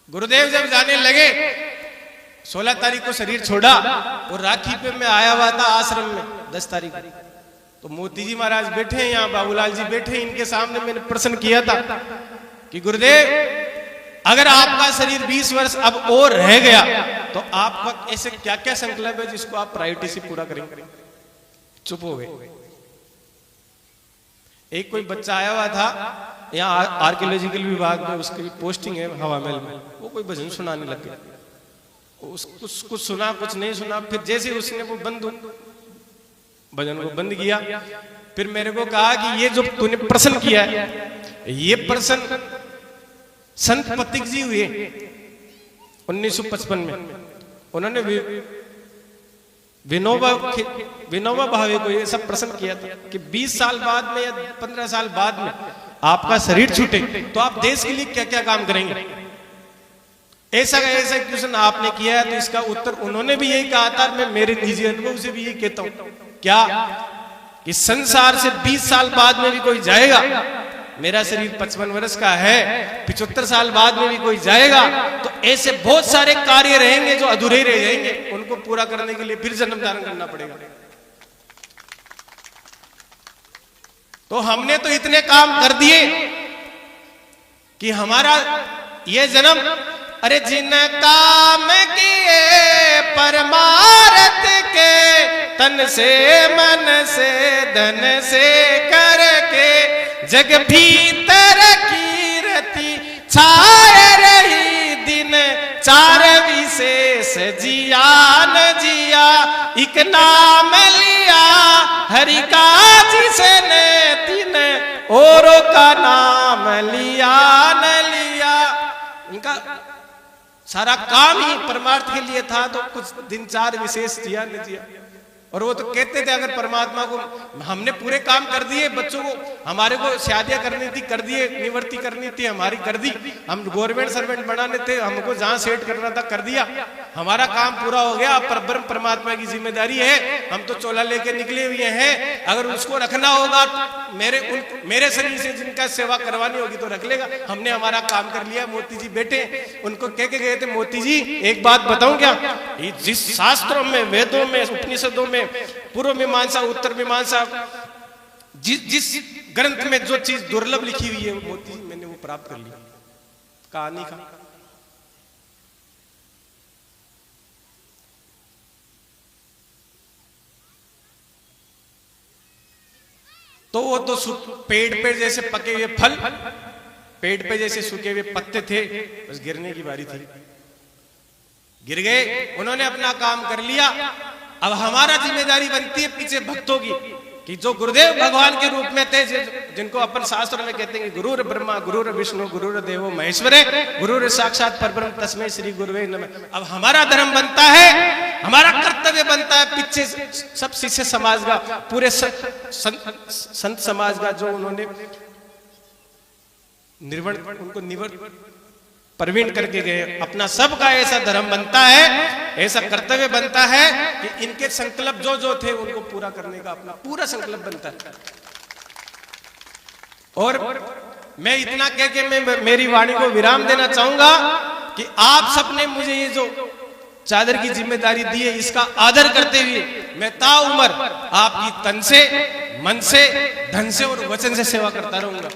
गुरुदेव जब जाने लगे, 16 तारीख को शरीर छोड़ा और राखी पे मैं आया हुआ था आश्रम में 10 तारीख को। तो मोती जी महाराज बैठे हैं यहाँ, बाबूलाल जी बैठे हैं, इनके सामने मैंने प्रश्न किया था कि गुरुदेव अगर आपका शरीर 20 वर्ष अब और रह गया तो आपका ऐसे क्या क्या संकल्प है जिसको आप प्रायोरिटी से पूरा करेंगे? चुप हो गए। एक कोई बच्चा आया हुआ था यहाँ आर्कियोलॉजिकल विभाग में, उसकी भी पोस्टिंग है हवा महल में, वो कोई भजन सुनाने लग गया। कुछ सुना कुछ नहीं सुना, फिर जैसे उसने वो भजन को बंद किया, फिर मेरे को कहा कि ये जो तूने प्रश्न किया है ये प्रश्न संत पथिक जी हुए 1955 में, उन्होंने विनोबा भावे को ये सब प्रश्न किया था कि 20 साल बाद में या 15 साल बाद में आपका शरीर छूटे तो आप देश के लिए क्या क्या काम करेंगे। ऐसा क्वेश्चन आपने किया है, तो इसका उत्तर उन्होंने भी यही कहा था, मैं मेरे निजी अनुभव से भी यही कहता हूं क्या कि संसार से 20 साल बाद में भी कोई जाएगा। मेरा शरीर 55 वर्ष का है, 75 साल बाद में भी कोई जाएगा, तो ऐसे बहुत सारे कार्य रहेंगे जो अधूरे रह जाएंगे, उनको पूरा करने के लिए फिर जन्म धारण करना पड़ेगा। तो हमने तो इतने काम कर दिए कि हमारा ये जन्म, अरे जिन काम किए परमार्थ के, तन से मन से धन से करके, जग भीतर कीर्ति छाए रही, दिन 4 विशेष जिया न जिया, एक नाम लिया हरि का जिसने, 3 औरों का नाम लिया न लिया। उनका सारा काम ही परमार्थ के लिए था, तो कुछ दिन 4 विशेष जिया न जिया। और वो तो कहते थे अगर परमात्मा को हमने पूरे काम कर दिए, बच्चों को हमारे को शादियां करनी थी कर दिए, निवृत्ति करनी थी हमारी कर दी, हम गवर्नमेंट सर्वेंट बनाने थे हमको जहां सेट करना था कर दिया, हमारा काम पूरा हो गया। परब्रह्म परमात्मा की जिम्मेदारी है, हम तो चोला लेके निकले हुए हैं, अगर उसको रखना होगा मेरे शरीर से जिनका सेवा करवानी होगी तो रख लेगा। हमने हमारा काम कर लिया। मोती जी बेटे उनको कह के गए थे, मोती जी एक बात बताऊं क्या, जिस शास्त्रों में, वेदों में, उपनिषदों में, पूर्व मीमांसा उत्तर मीमांसा, जिस ग्रंथ में जो चीज दुर्लभ लिखी हुई है मोती जी मैंने वो प्राप्त कर ली। कहानी का तो वो तो पेड़ पे जैसे पके हुए फल, पेड़ पे जैसे सूखे हुए पत्ते थे, बस गिरने की बारी थी, गिर गए। उन्होंने अपना काम कर लिया। अब हमारा जिम्मेदारी बनती है पीछे भक्तों की, कि जो गुरुदेव भगवान के रूप में थे, जिनको अपन शास्त्र में कहते हैं गुरुर ब्रह्मा गुरुर विष्णु गुरुर देवो महेश्वरे, गुरुर साक्षात परब्रह्म तस्मै श्री गुरुवे नमः। अब हमारा धर्म बनता है, हमारा कर्तव्य बनता है पीछे सब शिष्य समाज का, पूरे संत समाज का, जो उन्होंने प्रवीण करके गए, अपना सबका ऐसा धर्म बनता है, ऐसा कर्तव्य बनता है कि इनके संकल्प जो थे उनको पूरा करने का अपना पूरा संकल्प बनता है। और मैं इतना कह के मैं मेरी वाणी को विराम देना चाहूंगा कि आप सबने मुझे ये जो चादर की जिम्मेदारी दी है, इसका आदर करते हुए मैं ताउम्र आपकी तन से, मन से, धन से और वचन से सेवा करता रहूंगा।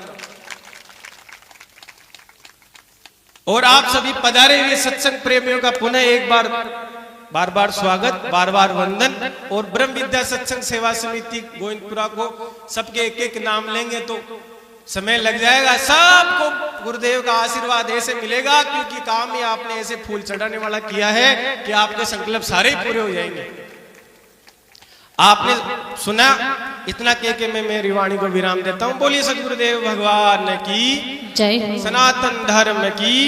और आप सभी पधारे हुए सत्संग प्रेमियों का पुनः एक बार स्वागत, बार वंदन। और ब्रह्म विद्या सत्संग सेवा समिति गोविंदपुरा को सबके एक नाम लेंगे तो समय लग जाएगा। सबको गुरुदेव का आशीर्वाद ऐसे मिलेगा, क्योंकि काम ही आपने ऐसे फूल चढ़ाने वाला किया है कि आपके संकल्प सारे ही पूरे हो जाएंगे। आपने सुना, इतना कह के मैं मेरी वाणी को विराम देता हूं। बोलिए सद्गुरुदेव भगवान की जय, सनातन धर्म की